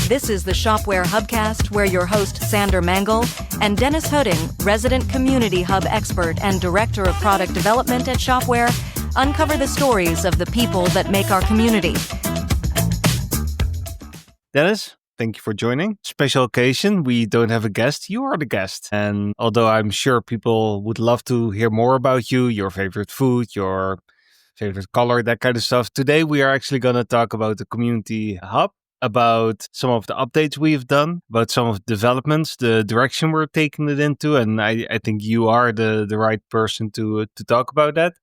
This is the Shopware Hub Cast, where your host Sander Mangel and Dennis Höting, resident Community Hub expert and Director of Product Development at Shopware, uncover the stories of the people that make our community. Dennis, thank you for joining. Special occasion, we don't have a guest, you are the guest. And although I'm sure people would love to hear more about you, your favorite food, your favorite color, that kind of stuff, today we are actually going to talk about the Community Hub, about some of the updates we've done, about some of the developments, the direction we're taking it into. And I think you are the right person to talk about that.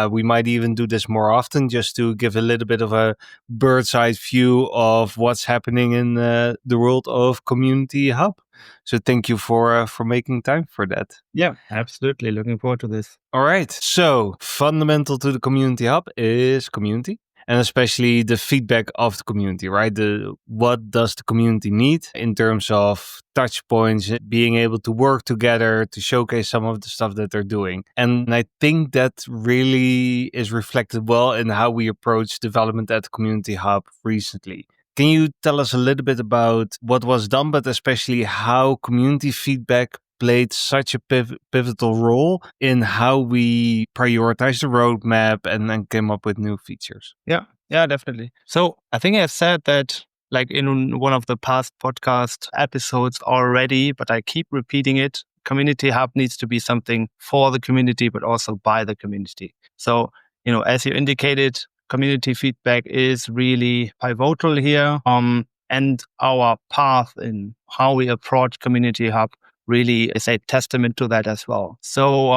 We might even do this more often just to give a little bit of a bird's eye view of what's happening in the world of Community Hub. So thank you for making time for that. Yeah, absolutely. Looking forward to this. All right. So fundamental to the Community Hub is community. And especially the feedback of the community, right? What does the community need in terms of touch points, being able to work together to showcase some of the stuff that they're doing. And I think that really is reflected well in how we approach development at the Community Hub recently. Can you tell us a little bit about what was done, but especially how community feedback played such a pivotal role in how we prioritize the roadmap and then came up with new features? Yeah, definitely. So I think I've said that like in one of the past podcast episodes already, but I keep repeating it. Community Hub needs to be something for the community, but also by the community. So, as you indicated, community feedback is really pivotal here. And our path in how we approach Community Hub really is a testament to that as well. So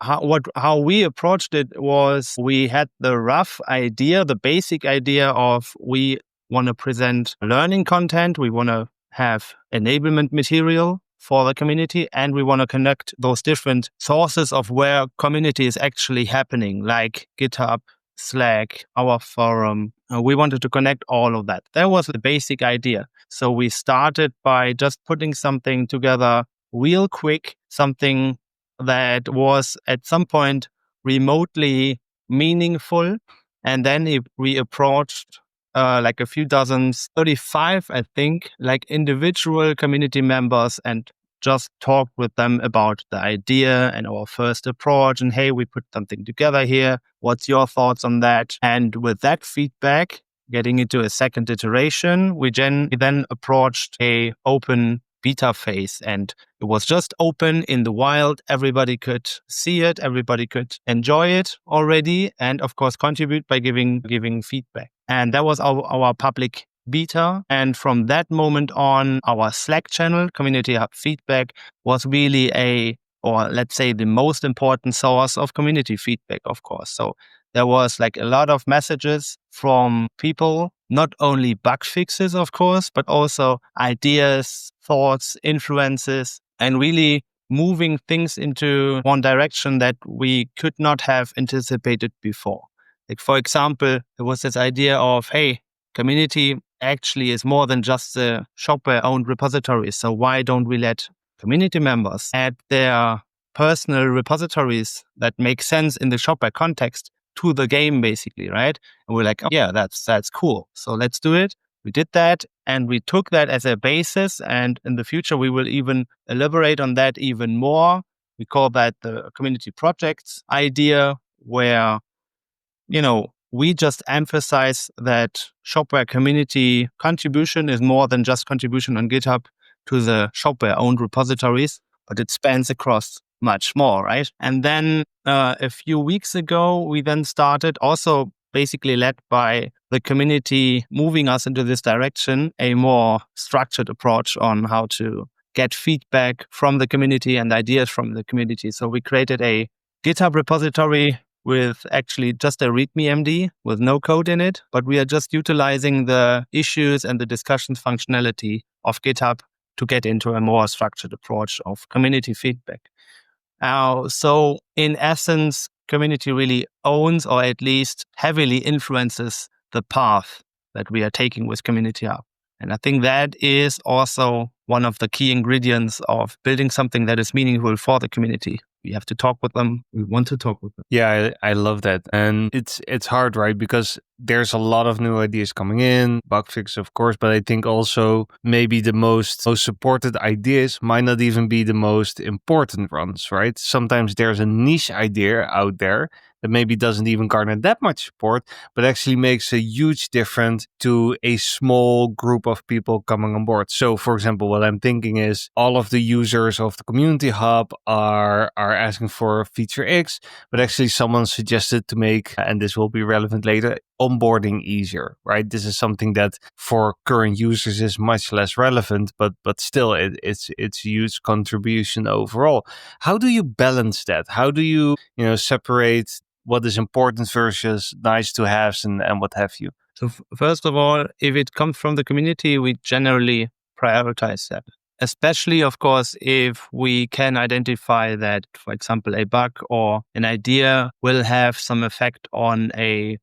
how we approached it was we had the rough idea, the basic idea of we want to present learning content, we want to have enablement material for the community, and we want to connect those different sources of where community is actually happening, like GitHub, Slack, our forum. We wanted to connect all of that. That was the basic idea. So we started by just putting something together real quick, something that was at some point remotely meaningful. And then we approached like a few dozens, 35, I think, like individual community members and just talked with them about the idea and our first approach. And hey, we put something together here. What's your thoughts on that? And with that feedback, getting into a second iteration, we then approached a open beta phase, and it was just open in the wild. Everybody could see it, everybody could enjoy it already, and of course contribute by giving feedback. And that was our public beta. And from that moment on, our Slack channel, Community Hub Feedback, was really the most important source of community feedback, of course. So there was like a lot of messages from people, not only bug fixes, of course, but also ideas, thoughts, influences, and really moving things into one direction that we could not have anticipated before. Like, for example, there was this idea of, hey, community actually is more than just the Shopware-owned repositories. So why don't we let community members add their personal repositories that make sense in the Shopware context to the game, basically, right? And we're like, oh, yeah, that's cool. So let's do it. We did that, and we took that as a basis. And in the future, we will even elaborate on that even more. We call that the community projects idea, where, we just emphasize that Shopware community contribution is more than just contribution on GitHub to the Shopware-owned repositories, but it spans across much more, right? And then a few weeks ago, we then started, also basically led by the community moving us into this direction, a more structured approach on how to get feedback from the community and ideas from the community. So we created a GitHub repository with actually just a README MD with no code in it, but we are just utilizing the issues and the discussions functionality of GitHub to get into a more structured approach of community feedback. So in essence, community really owns, or at least heavily influences, the path that we are taking with Community Hub. And I think that is also one of the key ingredients of building something that is meaningful for the community. We have to talk with them. We want to talk with them. Yeah, I love that. And it's hard, right? Because there's a lot of new ideas coming in, bug fixes, of course, but I think also maybe the most supported ideas might not even be the most important ones, right? Sometimes there's a niche idea out there that maybe doesn't even garner that much support, but actually makes a huge difference to a small group of people coming on board. So, for example, what I'm thinking is all of the users of the community hub are asking for feature X, but actually someone suggested to make, and this will be relevant later, onboarding easier, right? This is something that for current users is much less relevant, but still it's a huge contribution overall. How do you balance that? How do you separate what is important versus nice to haves and what have you? So first of all, if it comes from the community, we generally prioritize that. Especially, of course, if we can identify that, for example, a bug or an idea will have some effect on a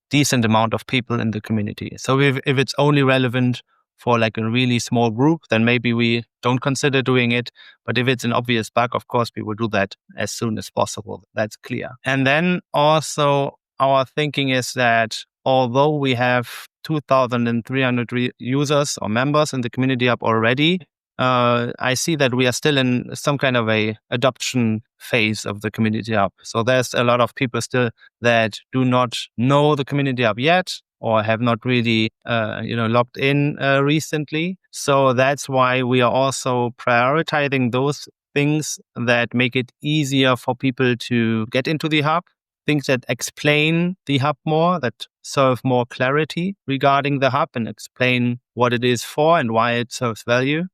decent amount of people in the community. So if it's only relevant for like a really small group, then maybe we don't consider doing it. But if it's an obvious bug, of course, we will do that as soon as possible. That's clear. And then also our thinking is that although we have 2,300 users or members in the community hub already, I see that we are still in some kind of a adoption phase of the community hub. So there's a lot of people still that do not know the community hub yet or have not really, logged in recently. So that's why we are also prioritizing those things that make it easier for people to get into the hub, things that explain the hub more, that serve more clarity regarding the hub and explain what it is for and why it serves value.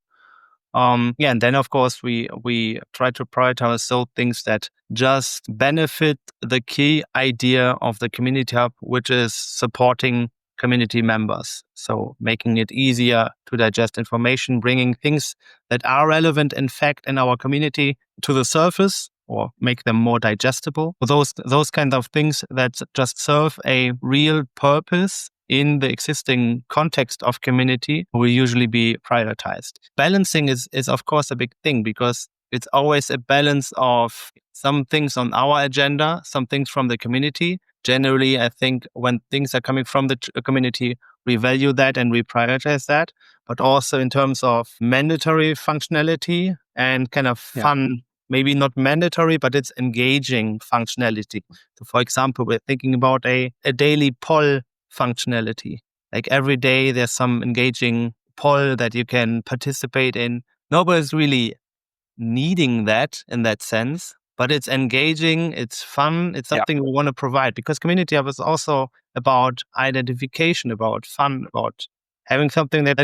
And then of course we try to prioritize those things that just benefit the key idea of the community hub, which is supporting community members. So making it easier to digest information, bringing things that are relevant, in fact, in our community to the surface or make them more digestible. Those kinds of things that just serve a real purpose in the existing context of community will usually be prioritized. Balancing is of course a big thing because it's always a balance of some things on our agenda, some things from the community. Generally, I think when things are coming from the community, we value that and we prioritize that, but also in terms of mandatory functionality and kind of fun, maybe not mandatory, but it's engaging functionality. So for example, we're thinking about a daily poll functionality. Like every day there's some engaging poll that you can participate in. Nobody's really needing that in that sense, but it's engaging, it's fun, it's something we want to provide because community hub is also about identification, about fun, about having something that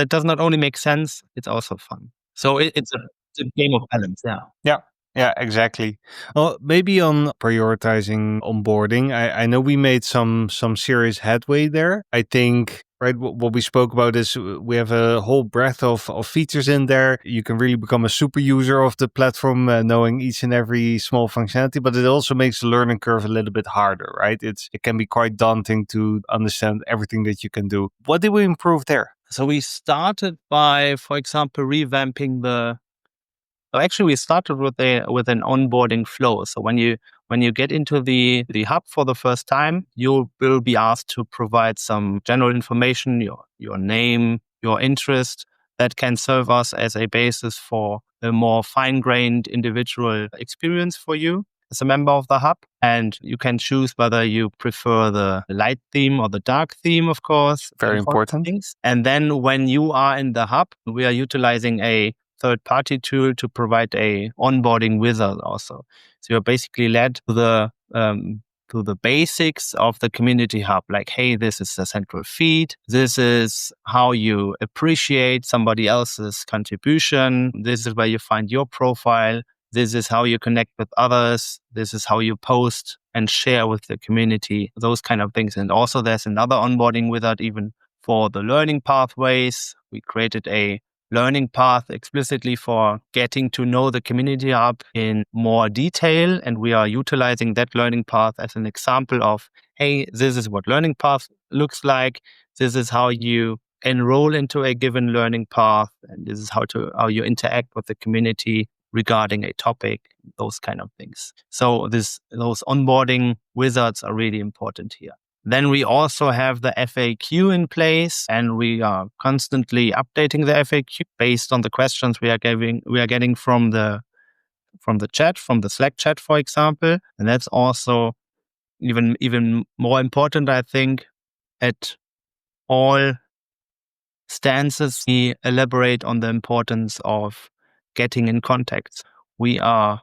does not only make sense, it's also fun. So it's a game of balance. Yeah, exactly. Well, maybe on prioritizing onboarding, I know we made some serious headway there. I think, right, what we spoke about is we have a whole breadth of features in there. You can really become a super user of the platform, knowing each and every small functionality, but it also makes the learning curve a little bit harder, right? It can be quite daunting to understand everything that you can do. What did we improve there? So we started by, for example, revamping we started with an onboarding flow. So when you get into the hub for the first time, you will be asked to provide some general information, your name, your interest, that can serve us as a basis for a more fine-grained individual experience for you as a member of the hub. And you can choose whether you prefer the light theme or the dark theme, of course. Very important. Things. And then when you are in the hub, we are utilizing a third-party tool to provide a onboarding wizard also. So you're basically led to the basics of the community hub, like, hey, this is the central feed. This is how you appreciate somebody else's contribution. This is where you find your profile. This is how you connect with others. This is how you post and share with the community, those kind of things. And also there's another onboarding wizard even for the learning pathways. We created a learning path explicitly for getting to know the community hub in more detail. And we are utilizing that learning path as an example of, hey, this is what learning path looks like. This is how you enroll into a given learning path. And this is how you interact with the community regarding a topic. those kind of things. So those onboarding wizards are really important here. Then we also have the FAQ in place, and we are constantly updating the FAQ based on the questions we are getting from the chat, from the Slack chat, for example. And that's also even more important, I think. At all stances, we elaborate on the importance of getting in contact. We are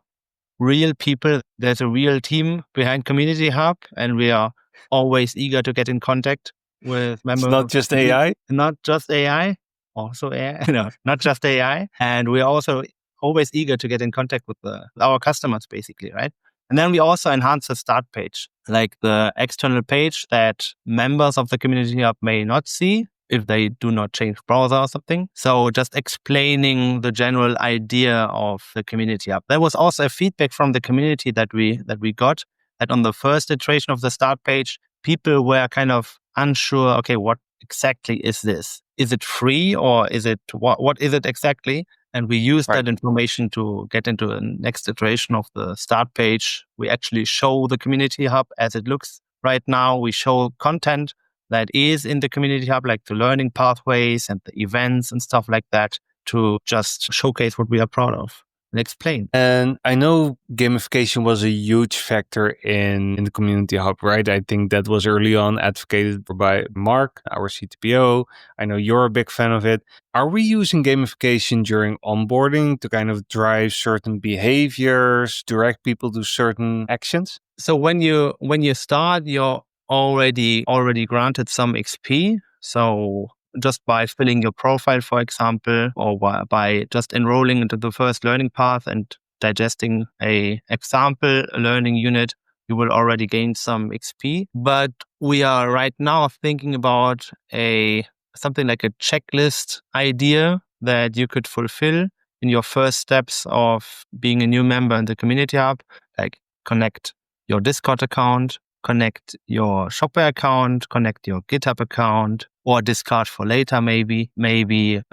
real people. There's a real team behind Community Hub, and we are always eager to get in contact with members. It's not just AI? Not just AI, also AI. No, not just AI. And we're also always eager to get in contact with our customers, basically, right? And then we also enhance the start page, like the external page that members of the Community Hub may not see if they do not change browser or something. So just explaining the general idea of the Community Hub. There was also a feedback from the community that we got, that on the first iteration of the start page, people were kind of unsure, okay, what exactly is this? Is it free, or is it, what is it exactly? And we use that information to get into the next iteration of the start page. We actually show the Community Hub as it looks right now. We show content that is in the Community Hub, like the learning pathways and the events and stuff like that, to just showcase what we are proud of and explain. And I know gamification was a huge factor in the Community Hub, right? I think that was early on advocated by Mark, our CTPO. I know you're a big fan of it. Are we using gamification during onboarding to kind of drive certain behaviors, direct people to certain actions? So when you start, you're already granted some XP. So just by filling your profile, for example, or by just enrolling into the first learning path and digesting a example learning unit, you will already gain some XP. But we are right now thinking about something like a checklist idea that you could fulfill in your first steps of being a new member in the Community Hub, like connect your Discord account, connect your Shopware account, connect your GitHub account, or discard for later, maybe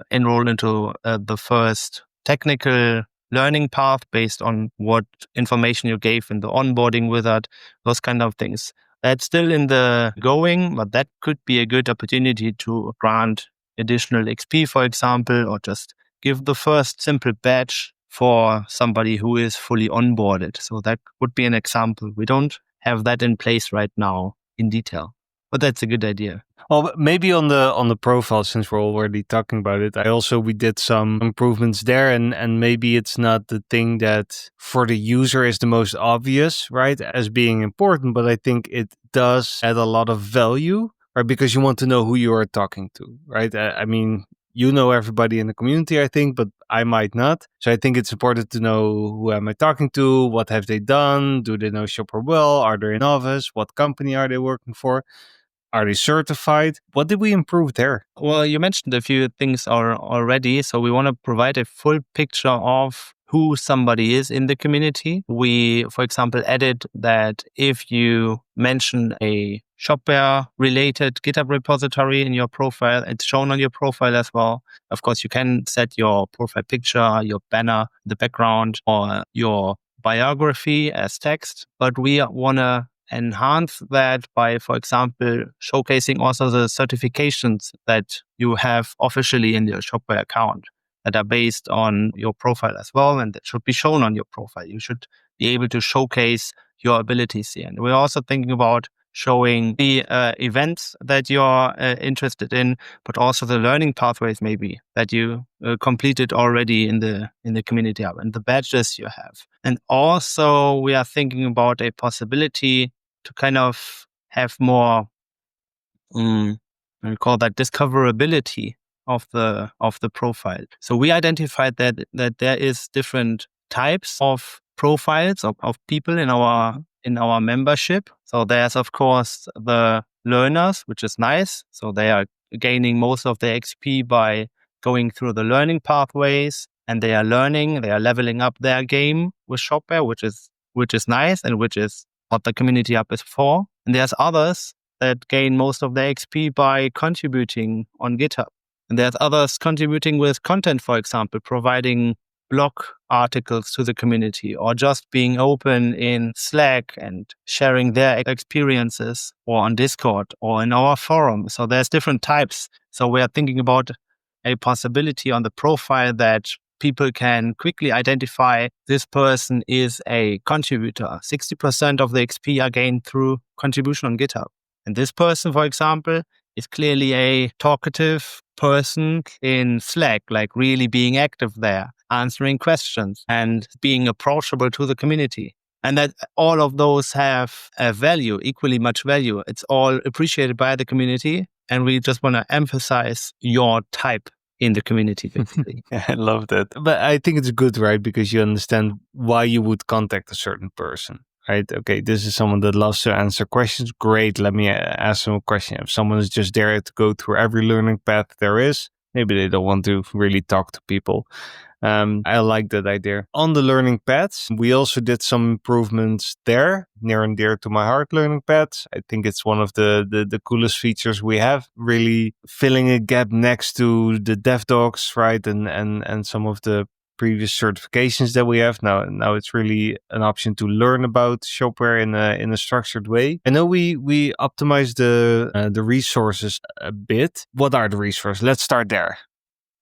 enroll into the first technical learning path based on what information you gave in the onboarding wizard, those kind of things. That's still in the going, but that could be a good opportunity to grant additional XP, for example, or just give the first simple badge for somebody who is fully onboarded. So that would be an example. We don't have that in place right now in detail, but that's a good idea. Well, maybe on the profile, since we're already talking about it, we did some improvements there, and maybe it's not the thing that for the user is the most obvious, right, as being important, but I think it does add a lot of value, right, because you want to know who you are talking to, right? I mean, you know everybody in the community, I think, but I might not. So I think it's important to know, who am I talking to? What have they done? Do they know Shopware well? Are they in office? What company are they working for? Are they certified? What did we improve there? Well, you mentioned a few things already. So we want to provide a full picture of who somebody is in the community. We, for example, added that if you mention a Shopware-related GitHub repository in your profile, it's shown on your profile as well. Of course, you can set your profile picture, your banner, the background, or your biography as text. But we want to enhance that by, for example, showcasing also the certifications that you have officially in your Shopware account that are based on your profile as well, and that should be shown on your profile. You should be able to showcase your abilities here. And we're also thinking about showing the events that you're interested in, but also the learning pathways maybe that you completed already in the Community Hub and the badges you have. And also we are thinking about a possibility to kind of have more, we call that discoverability of the profile. So we identified that there is different types of profiles of people in our membership. So there's of course the learners, which is nice. So they are gaining most of their XP by going through the learning pathways, and they are leveling up their game with Shopware, which is nice, and which is what the Community Hub is for. And there's others that gain most of their XP by contributing on GitHub. And there's others contributing with content, for example, providing blog articles to the community, or just being open in Slack and sharing their experiences, or on Discord or in our forum. So there's different types. So we are thinking about a possibility on the profile that people can quickly identify this person is a contributor. 60% of the XP are gained through contribution on GitHub. And this person, for example, is clearly a talkative person in Slack, like really being active there, answering questions and being approachable to the community. And that all of those have a value, equally much value. It's all appreciated by the community. And we just want to emphasize your type in the community, basically. I love that. But I think it's good, right? Because you understand why you would contact a certain person, right? Okay, this is someone that loves to answer questions. Great, let me ask them a question. If someone is just there to go through every learning path there is, maybe they don't want to really talk to people. I like that idea. On the learning paths, we also did some improvements there, near and dear to my heart, learning paths. I think it's one of the coolest features we have, really filling a gap next to the dev docs, right? And some of the previous certifications that we have. Now it's really an option to learn about Shopware in a structured way. I know we optimized the resources a bit. What are the resources? Let's start there.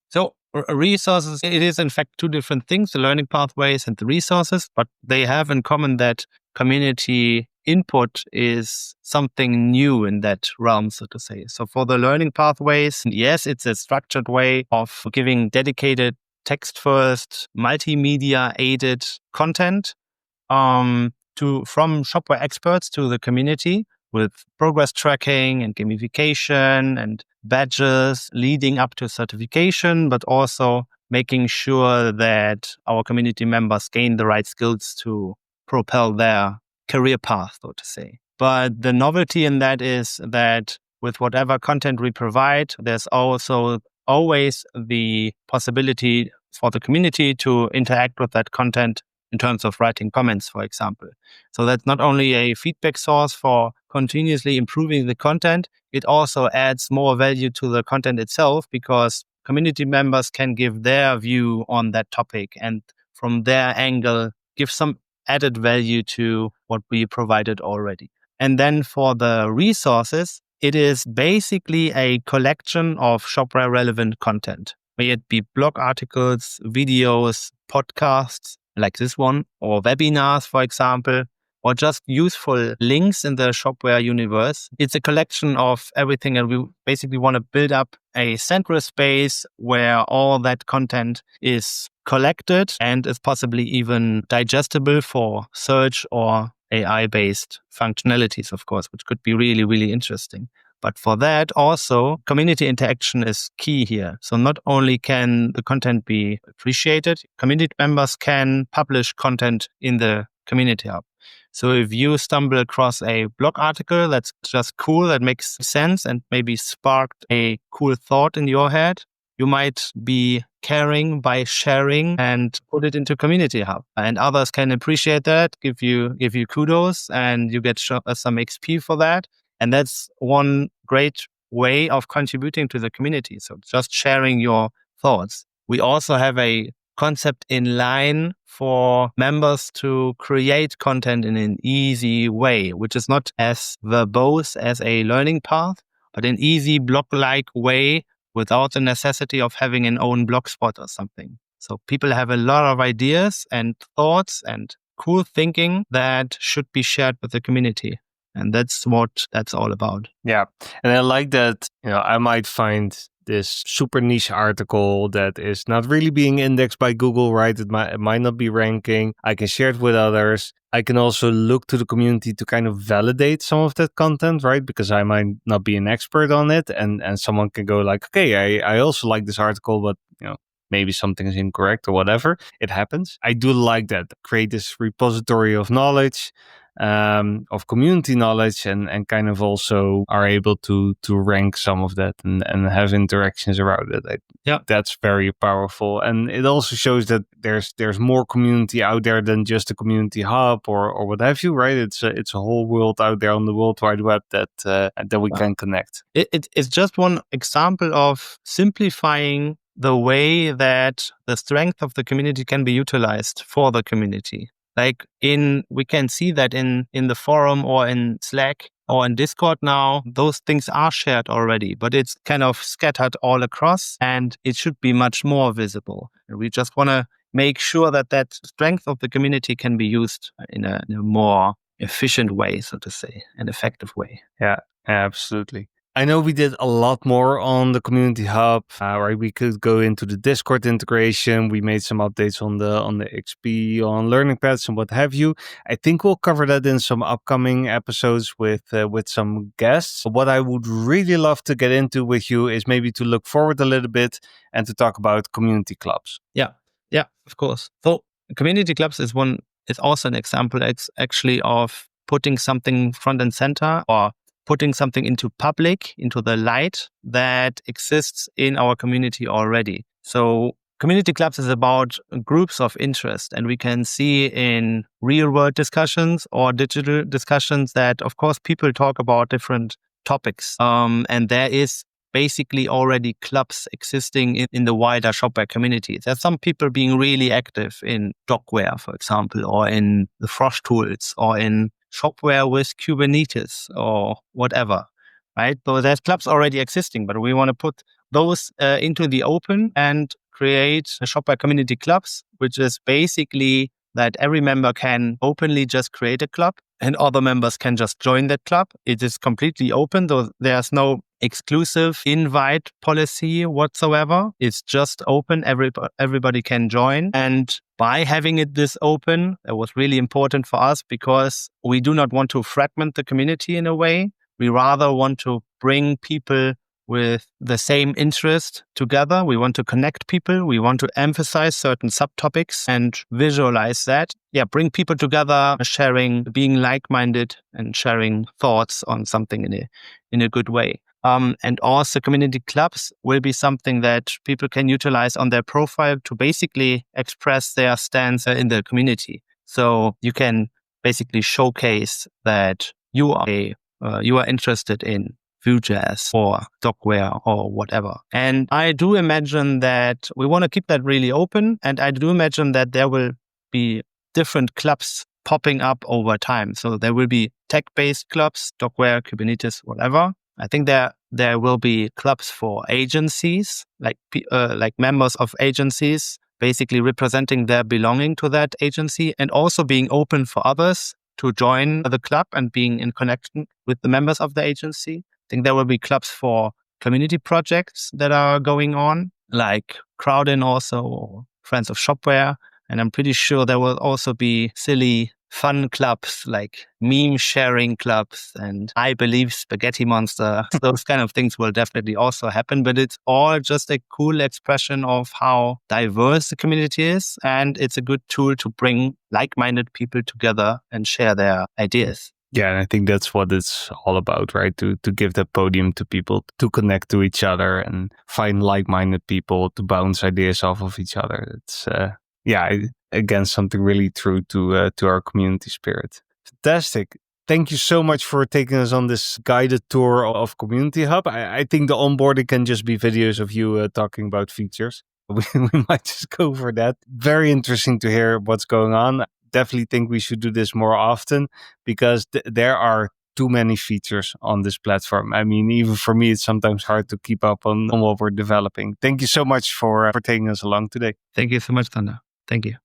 So resources, it is in fact two different things, the learning pathways and the resources, but they have in common that community input is something new in that realm, so to say. So for the learning pathways, yes, it's a structured way of giving dedicated text-first, multimedia-aided content from Shopware experts to the community, with progress tracking and gamification and badges leading up to certification, but also making sure that our community members gain the right skills to propel their career path, so to say. But the novelty in that is that with whatever content we provide, there's also always the possibility for the community to interact with that content in terms of writing comments, for example. So that's not only a feedback source for continuously improving the content, it also adds more value to the content itself, because community members can give their view on that topic and from their angle give some added value to what we provided already. And then for the resources, it is basically a collection of Shopware relevant content, may it be blog articles, videos, podcasts, like this one, or webinars, for example, or just useful links in the Shopware universe. It's a collection of everything, and we basically want to build up a central space where all that content is collected and is possibly even digestible for search or AI-based functionalities, of course, which could be really, really interesting. But for that, also, community interaction is key here. So not only can the content be appreciated, community members can publish content in the community hub. So if you stumble across a blog article that's just cool, that makes sense and maybe sparked a cool thought in your head, you might be caring by sharing and put it into community hub. And others can appreciate that, give you kudos, and you get some XP for that. And that's one great way of contributing to the community. So just sharing your thoughts. We also have a concept in line for members to create content in an easy way, which is not as verbose as a learning path, but an easy blog-like way without the necessity of having an own blogspot or something. So people have a lot of ideas and thoughts and cool thinking that should be shared with the community. And that's what that's all about. Yeah. And I like that, I might find this super niche article that is not really being indexed by Google, right? It might not be ranking. I can share it with others. I can also look to the community to kind of validate some of that content, right? Because I might not be an expert on it. And someone can go like, okay, I also like this article, but maybe something is incorrect or whatever. It happens. I do like that. Create this repository of knowledge, of community knowledge, and kind of also are able to rank some of that and have interactions around it. That's very powerful. And it also shows that there's more community out there than just a community hub or what have you, right? It's a whole world out there on the World Wide Web that we can connect. It's just one example of simplifying the way that the strength of the community can be utilized for the community. Like we can see that in the forum or in Slack or in Discord now, those things are shared already, but it's kind of scattered all across and it should be much more visible. We just want to make sure that strength of the community can be used in a more efficient way, so to say, an effective way. Yeah, absolutely. I know we did a lot more on the Community Hub, right? We could go into the Discord integration. We made some updates on the XP, on learning paths and what have you. I think we'll cover that in some upcoming episodes with some guests. What I would really love to get into with you is maybe to look forward a little bit and to talk about community clubs. Yeah, of course. So community clubs is also an example actually of putting something front and center or putting something into the light that exists in our community already. So community clubs is about groups of interest, and we can see in real world discussions or digital discussions that, of course, people talk about different topics. And there is basically already clubs existing in the wider Shopware community. There's some people being really active in Dockware, for example, or in the Frosh tools, or in Shopware with Kubernetes or whatever, right? So there's clubs already existing, but we want to put those into the open and create Shopware community clubs, which is basically that every member can openly just create a club and other members can just join that club. It is completely open, though there's no exclusive invite policy whatsoever. It's just open. Everybody can join. And by having it this open, that was really important for us because we do not want to fragment the community in a way. We rather want to bring people with the same interest together. We want to connect people. We want to emphasize certain subtopics and visualize that. Yeah, bring people together, being like-minded and sharing thoughts on something in a good way. And also community clubs will be something that people can utilize on their profile to basically express their stance in the community. So you can basically showcase that you are interested in Vue.js or Dockware or whatever. And I do imagine that we want to keep that really open. And I do imagine that there will be different clubs popping up over time. So there will be tech-based clubs, Dockware, Kubernetes, whatever. I think there will be clubs for agencies, like members of agencies, basically representing their belonging to that agency and also being open for others to join the club and being in connection with the members of the agency. I think there will be clubs for community projects that are going on, like Crowdin also, or Friends of Shopware. And I'm pretty sure there will also be silly, fun clubs like meme sharing clubs and I Believe Spaghetti Monster. Those kind of things will definitely also happen, but it's all just a cool expression of how diverse the community is. And it's a good tool to bring like-minded people together and share their ideas. Yeah, and I think that's what it's all about, right? To give that podium to people, to connect to each other and find like-minded people to bounce ideas off of each other. It's again, something really true to our community spirit. Fantastic. Thank you so much for taking us on this guided tour of Community Hub. I think the onboarding can just be videos of you talking about features. We might just go for that. Very interesting to hear what's going on. Definitely think we should do this more often because there are too many features on this platform. I mean, even for me, it's sometimes hard to keep up on what we're developing. Thank you so much for taking us along today. Thank you so much, Sander. Thank you.